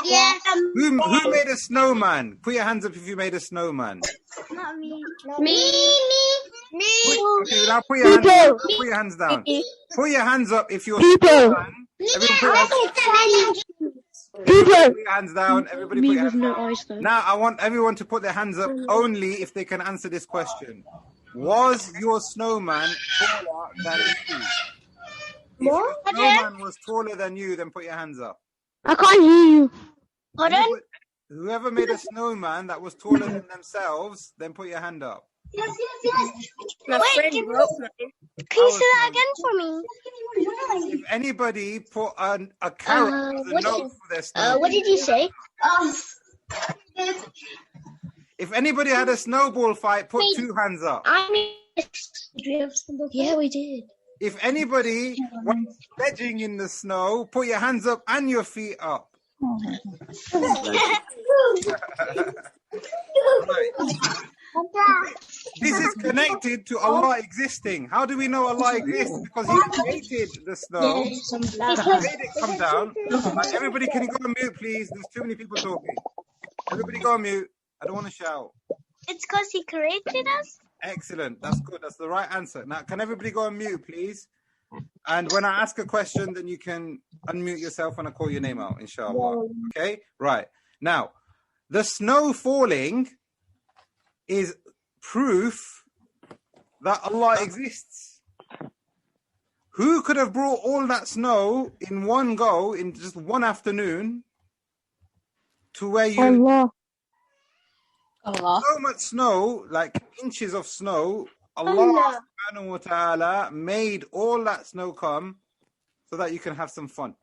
S12: Yes.
S4: Who made a snowman? Put your hands up if you made a snowman.
S12: Not me.
S13: Me.
S4: Okay, now put your hands down. Put your hands down. Put your hands up if you're snowman. Everybody put your hands down. Everybody put your hands down. Now I want everyone to put their hands up only if they can answer this question. Was your snowman taller than you? If your snowman was taller than you, then put your hands up.
S10: I can't hear you.
S4: Whoever made a snowman that was taller than themselves, then put your hand up.
S12: Yes.
S13: My friend broke mine. Can you say that again for me?
S4: If anybody put a carrot as a note for their snowman.
S13: What did you say?
S4: If anybody had a snowball fight, put 2 hands up.
S6: Yeah, we did.
S4: If anybody went sledging in the snow, put your hands up and your feet up. This is connected to Allah existing. How do we know Allah exists? Because He created the snow. He made it come down. Right, everybody, can you go on mute, please? There's too many people talking. Everybody go on mute. I don't want to shout.
S13: It's because He created us?
S4: Excellent. That's good. That's the right answer. Now, can everybody go on mute, please? And when I ask a question, then you can unmute yourself when I call your name out, inshallah. Okay? Right. Now, the snow falling is proof that Allah exists. Who could have brought all that snow in one go, in just one afternoon, to where you...
S10: Allah.
S4: So much snow, like inches of snow, Allah subhanahu wa ta'ala made all that snow come so that you can have some fun.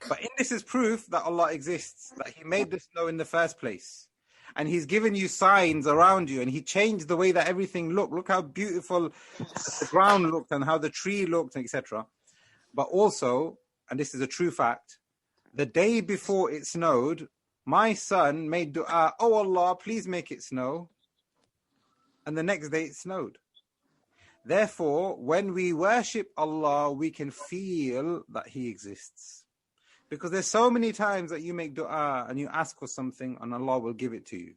S4: But in this is proof that Allah exists, that He made the snow in the first place. And He's given you signs around you, and He changed the way that everything looked. Look how beautiful the ground looked and how the tree looked, etc. But also, and this is a true fact, the day before it snowed, my son made dua, oh Allah, please make it snow. And the next day it snowed. Therefore, when we worship Allah, we can feel that He exists. Because there's so many times that you make dua and you ask for something and Allah will give it to you.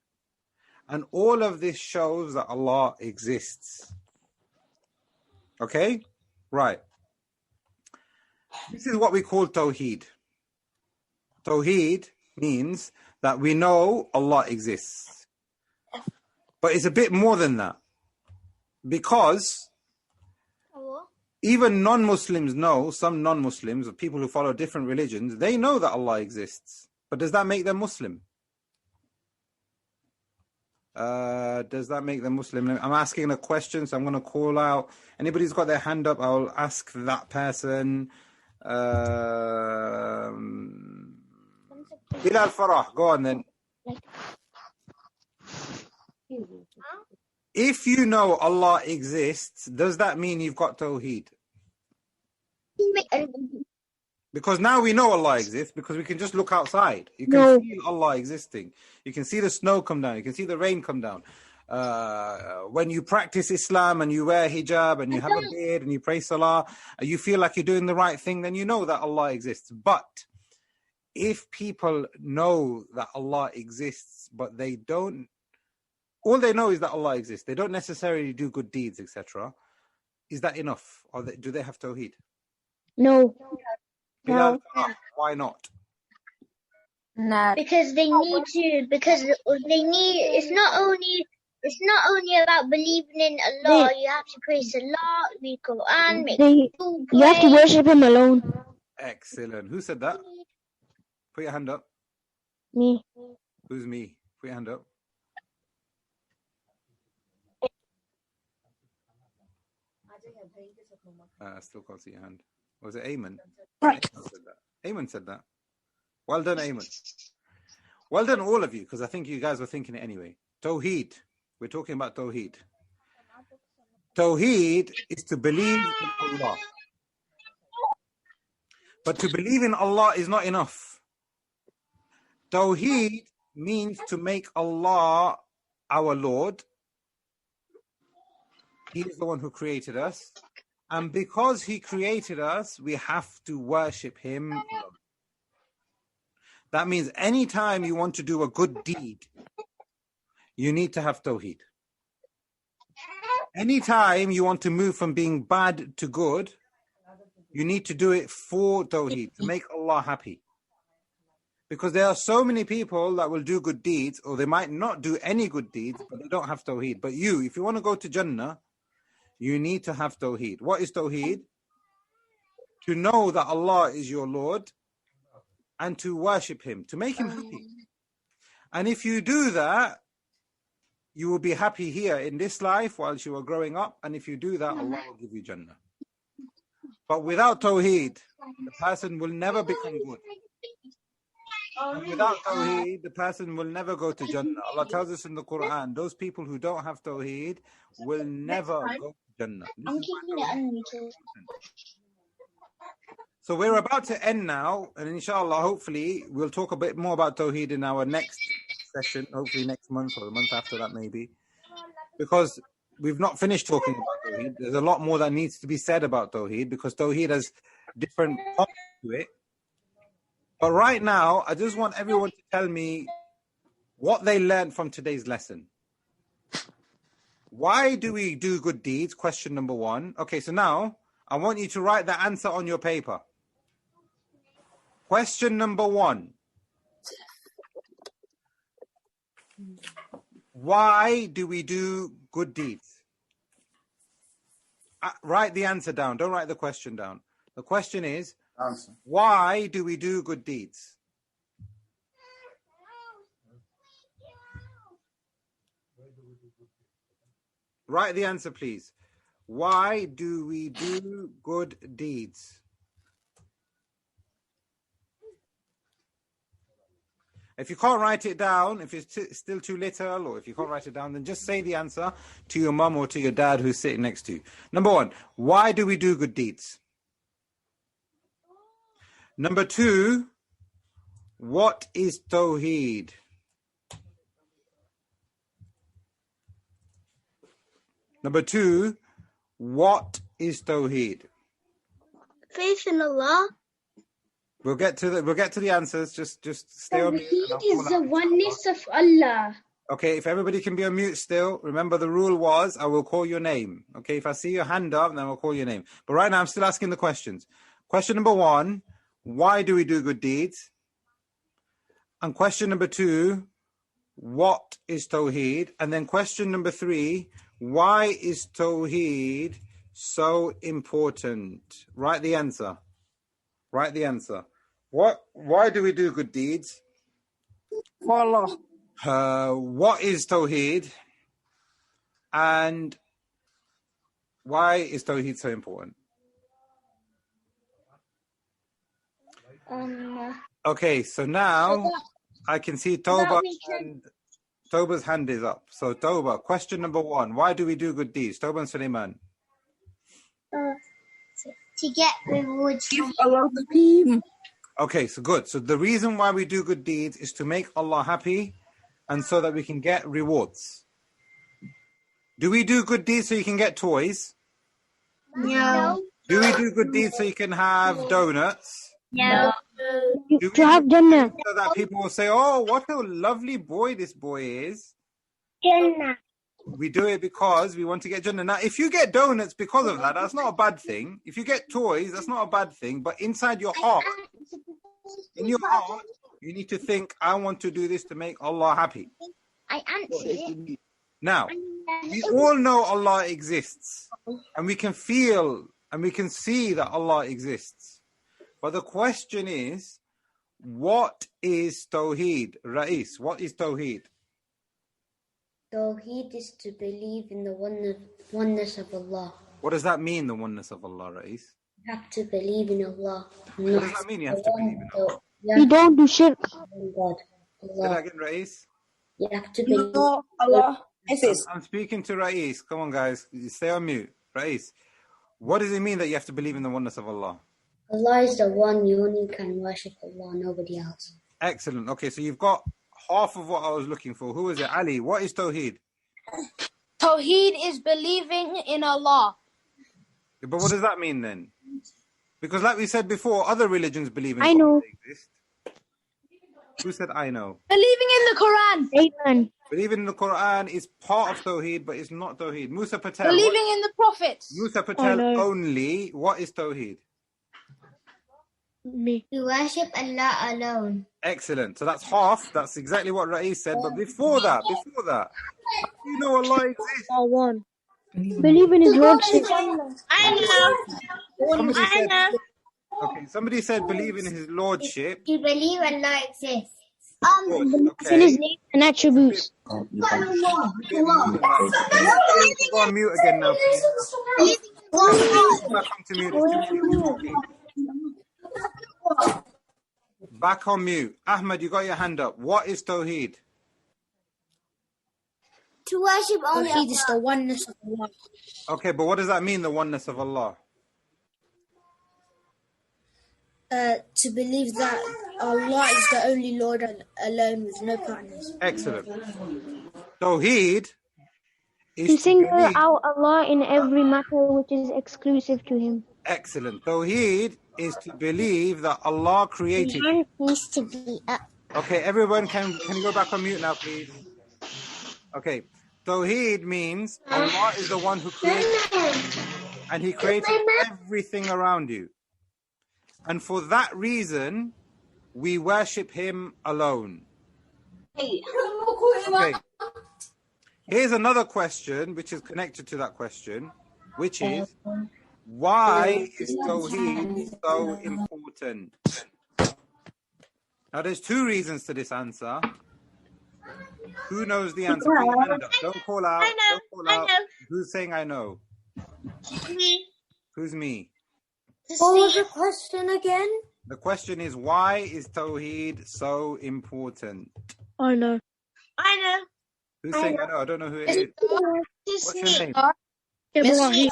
S4: And all of this shows that Allah exists. Okay? Right. This is what we call Tawhid. Tawhid means that we know Allah exists. But it's a bit more than that. Because even non-Muslims know, some non-Muslims, or people who follow different religions, they know that Allah exists. But does that make them Muslim? Does that make them Muslim? I'm asking a question, so I'm going to call out. Anybody who's got their hand up, I'll ask that person. Bilal Farah, go on then. If you know Allah exists, does that mean you've got Tawheed? Because now we know Allah exists because we can just look outside. You can feel Allah existing. You can see the snow come down. You can see the rain come down. When you practice Islam and you wear hijab and you have a beard and you pray salah, you feel like you're doing the right thing, then you know that Allah exists. But if people know that Allah exists, but they don't, all they know is that Allah exists, they don't necessarily do good deeds, etc. Is that enough? Or do they have Tawheed?
S10: No.
S4: Bilal, why not?
S12: No. Because they need to. Because they need. It's not only about believing in Allah. You have to pray Salah, read Quran,
S10: you have to worship Him alone.
S4: Excellent. Who said that? Put your hand up.
S10: Me.
S4: Who's me? Put your hand up. I still can't see your hand. Was it Ayman? Ayman said that. Well done, Ayman. Well done, all of you, because I think you guys were thinking it anyway. Tawhid. We're talking about Tawhid. Tawhid is to believe in Allah. But to believe in Allah is not enough. Tawhid means to make Allah our Lord. He is the one who created us. And because He created us, we have to worship Him alone. That means anytime you want to do a good deed, you need to have Tawheed. Anytime you want to move from being bad to good, you need to do it for Tawheed, to make Allah happy. Because there are so many people that will do good deeds, or they might not do any good deeds, but they don't have Tawheed. But you, if you want to go to Jannah, you need to have Tawheed. What is Tawheed? To know that Allah is your Lord and to worship Him, to make Him happy. And if you do that, you will be happy here in this life whilst you are growing up. And if you do that, Allah will give you Jannah. But without Tawheed, the person will never become good. And without Tawheed, the person will never go to Jannah. Allah tells us in the Quran, those people who don't have Tawheed will never go to Jannah.
S13: I'm keeping it unmuted.
S4: So we're about to end now, and inshallah, hopefully, we'll talk a bit more about Tawheed in our next session, hopefully next month or the month after that maybe. Because we've not finished talking about Tawheed. There's a lot more that needs to be said about Tawheed, because Tawheed has different parts to it. But right now, I just want everyone to tell me what they learned from today's lesson. Why do we do good deeds? Question number 1. Okay, so now I want you to write the answer on your paper. Question number 1. Why do we do good deeds? Write the answer down. Don't write the question down. The question is, why do we do good deeds? Write the answer, please. Why do we do good deeds? If you can't write it down, if it's still too little, or if you can't write it down, then just say the answer to your mum or to your dad who's sitting next to you. Number 1, why do we do good deeds? Number 2, what is Tawheed? Number 2, what is Tawheed?
S13: Faith in Allah.
S4: We'll get to the answers. Just stay on mute.
S13: Tawheed is the oneness of Allah.
S4: Okay, if everybody can be on mute still, remember the rule was I will call your name. Okay, if I see your hand up, then I'll call your name. But right now I'm still asking the questions. Question number 1, why do we do good deeds? And question number 2, what is Tawheed? And then question number 3, why is Tawheed so important? Write the answer. Write the answer. Why do we do good deeds?
S14: For Allah.
S4: What is Tawheed? And why is Tawheed so important? Okay, so now I can see Tawba's hand is up. So Tawba, question number 1. Why do we do good deeds? Tawba and Suleiman.
S3: To get rewards from
S14: Allah the team.
S4: Okay, so good. So the reason why we do good deeds is to make Allah happy and so that we can get rewards. Do we do good deeds so you can get toys?
S3: No.
S4: Do we do good deeds so you can have donuts?
S3: No.
S4: To have Jannah. So that people will say, oh, what a lovely boy this boy is.
S3: Jannah.
S4: We do it because we want to get Jannah. Now, if you get donuts because of that, that's not a bad thing. If you get toys, that's not a bad thing. But inside your heart, in your heart, you need to think, I want to do this to make Allah happy.
S3: I answered it.
S4: Now, we all know Allah exists. And we can feel and we can see that Allah exists. But the question is, what is Tawheed? Rais, what is Tawheed?
S5: Tawheed is to believe in the oneness of Allah.
S4: What does that mean, the oneness of Allah, Rais?
S5: You have to believe in Allah.
S4: What does that mean, you have to believe in Allah?
S11: You don't do shirk.
S5: God.
S4: Say that again, Rais.
S5: You have to believe
S14: Allah.
S4: I'm speaking to Rais. Come on, guys. Stay on mute. Rais, what does it mean that you have to believe in the oneness of Allah?
S5: Allah is the one, you only can worship Allah, nobody else.
S4: Excellent. Okay, so you've got half of what I was looking for. Who is it? Ali, what is Tawheed?
S8: Tawhid is believing in Allah.
S4: But what does that mean then? Because like we said before, other religions believe in
S11: I know.
S4: they exist. Who said I know?
S8: Believing in the Quran.
S11: Amen.
S4: Believing in the Quran is part of Tawheed, but it's not Tawheed. Musa Patel.
S8: Believing in the prophets.
S4: Musa Patel only. What is Tawheed?
S11: Me.
S3: To worship Allah alone.
S4: Excellent. So that's half. That's exactly what Rais said. But before that, how do you know Allah exists?
S11: One. Believe in His Lordship.
S8: I know.
S4: Somebody said believe in His Lordship.
S3: To believe Allah exists.
S11: Believe in His name and attributes.
S4: Go on mute again now, please. Back onto mute. Back on mute. Ahmed, you got your hand up. What is Tawheed?
S3: To worship only Allah.
S8: Tawheed is the oneness of Allah.
S4: Okay, but what does that mean, the oneness of Allah?
S8: To believe that Allah is the only Lord and alone with no partners.
S4: Excellent. Tawheed is
S11: To single out Allah in every matter which is exclusive to Him.
S4: Excellent. Tawheed is to believe that Allah created.
S3: Needs to be up.
S4: Okay, everyone, can you go back on mute now, please? Okay. Tawheed means Allah is the one who created you, and He created everything around you. And for that reason, we worship Him alone. Okay. Here's another question which is connected to that question, which is, why is Tawheed so important? Now, there's two reasons to this answer. Who knows the answer? Put your hand up. Don't call out.
S8: I know.
S4: Who's saying I know?
S8: Me.
S4: Who's me?
S12: What was the question again?
S4: The question is, why is Tawheed so important?
S11: I know.
S4: Who's saying I know? I don't know who it is. What's your name?
S11: Ibrahim.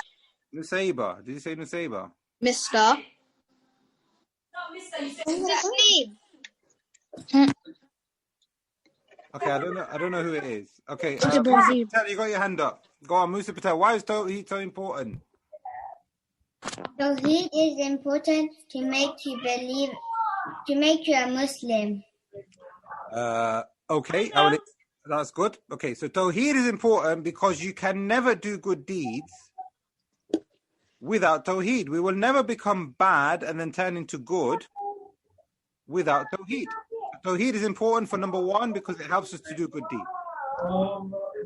S4: Nusayba. Did you say Nusayba?
S8: Mister.
S4: Okay, I don't know who it is. Okay,
S11: Ibrahim.
S4: Musa Patel, you got your hand up. Go on, Musa Patel. Why is Tawheed so important?
S3: Tawheed is important to make you believe, to make you a Muslim.
S4: Okay, that's good. Okay, so Tawheed is important because you can never do good deeds without Tawheed. We will never become bad and then turn into good without Tawheed. Tawheed is important for number one because it helps us to do good deeds.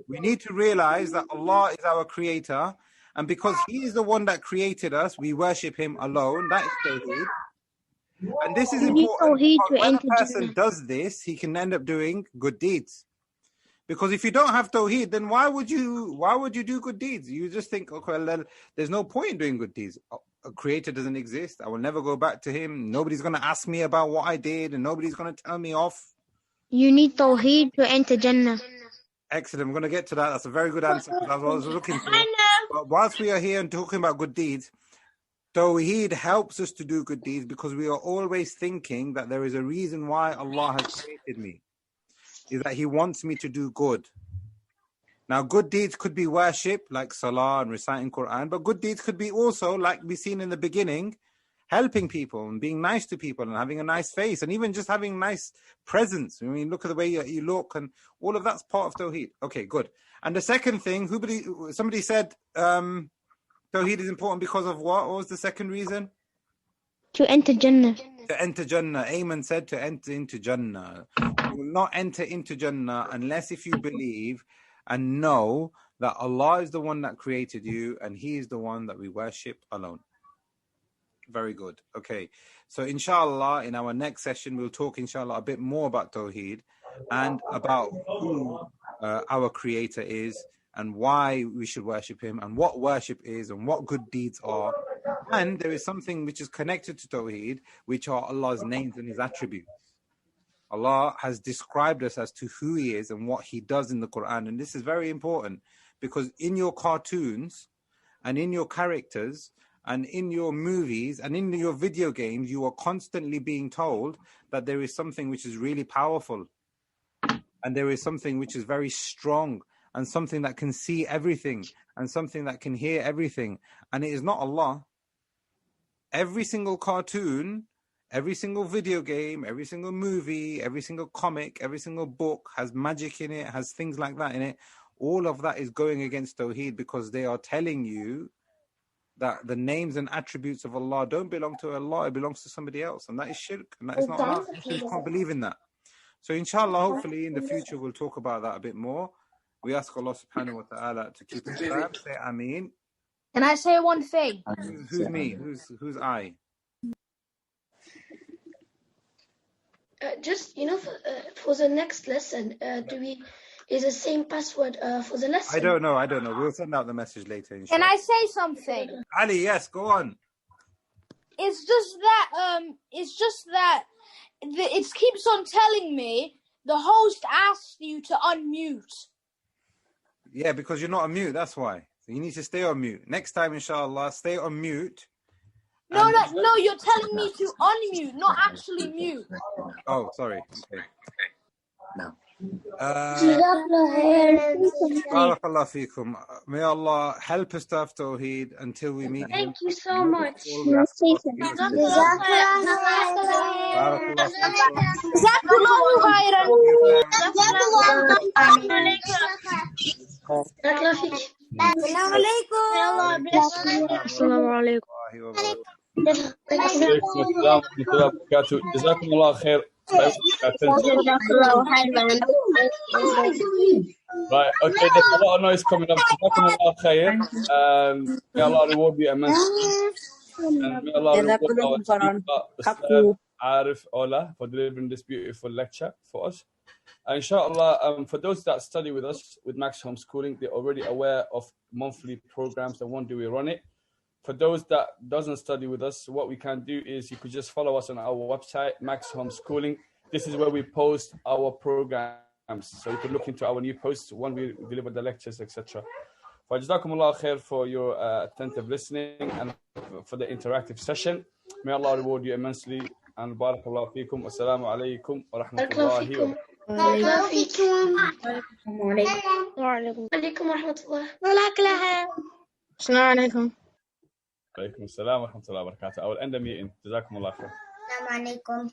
S4: We need to realize that Allah is our creator, and because He is the one that created us, we worship Him alone. That is Tawheed. And this is important because when a person does this, he can end up doing good deeds. Because if you don't have Tawheed, then why would you do good deeds? You just think, okay, well, there's no point in doing good deeds. A creator doesn't exist. I will never go back to Him. Nobody's going to ask me about what I did, and nobody's going to tell me off.
S11: You need Tawheed to enter Jannah.
S4: Excellent. I'm going to get to that. That's a very good answer because that's what I was looking for. But whilst we are here and talking about good deeds, Tawheed helps us to do good deeds because we are always thinking that there is a reason why Allah has created me. Is that He wants me to do good. Now, good deeds could be worship, like salah and reciting Quran, but good deeds could be also, like we seen in the beginning, helping people and being nice to people and having a nice face and even just having nice presence. I mean, look at the way you look, and all of that's part of Tawheed. Okay, good. And the second thing, somebody said Tawheed is important because of what? What was the second reason?
S11: To enter Jannah.
S4: To enter Jannah. Ayman said to enter into Jannah. You will not enter into Jannah unless if you believe and know that Allah is the one that created you and He is the one that we worship alone. Very good. Okay. So inshallah, in our next session, we'll talk inshallah a bit more about Tawheed and about who our creator is, and why we should worship him, and what worship is, and what good deeds are. And there is something which is connected to Tawhid, which are Allah's names and his attributes. Allah has described us as to who he is and what he does in the Quran. And this is very important, because in your cartoons and in your characters and in your movies and in your video games, you are constantly being told that there is something which is really powerful, and there is something which is very strong, and something that can see everything, and something that can hear everything. And it is not Allah. Every single cartoon, every single video game, every single movie, every single comic, every single book has magic in it, has things like that in it. All of that is going against Tawheed, because they are telling you that the names and attributes of Allah don't belong to Allah, it belongs to somebody else. And that is shirk, and that is not Allah. You can't believe in that. So inshallah, hopefully in the future, we'll talk about that a bit more. We ask Allah subhanahu wa ta'ala to keep us safe. Say Ameen.
S8: Can I say one thing?
S4: Who's me? Who's I?
S6: Just, for the next lesson, is the same password for the lesson?
S4: I don't know. We'll send out the message later. Inshallah.
S8: Can I say something?
S4: Ali, yes, go on.
S8: It's just that it keeps on telling me the host asked you to unmute.
S4: Yeah, because you're not on mute, that's why. So you need to stay on mute. Next time, inshallah, stay on mute.
S8: No, you're telling me to unmute, not actually mute.
S4: Oh, sorry. Okay.
S15: No.
S4: Barakallah feekum. May Allah help us to have Tawheed until we meet him.
S13: Thank you so much.
S1: جزاكم الله خير. Right, okay, there's a lot of noise coming up. Jazakumullah khair, and may Allah reward you immensely. And may Allah reward our speaker, Ustadh Ariff Olla, for delivering this beautiful lecture for us. And inshallah, for those that study with us with Max Homeschooling, they're already aware of monthly programs, and one day we run it. For those that doesn't study with us, what we can do is you could just follow us on our website, Max Homeschooling. This is where we post our programs. So you can look into our new posts when we deliver the lectures, etc. Jazakumullah khair for your attentive listening and for the interactive session. May Allah reward you immensely. And barakallahu feekum. Assalamu alaikum wa rahmatullahi wa
S14: Assalamu
S1: alaikum assalam wa rahmatullahi wa barakatuh. I will end the meeting. Jazakumullah khair.
S16: Assalamu alaikum.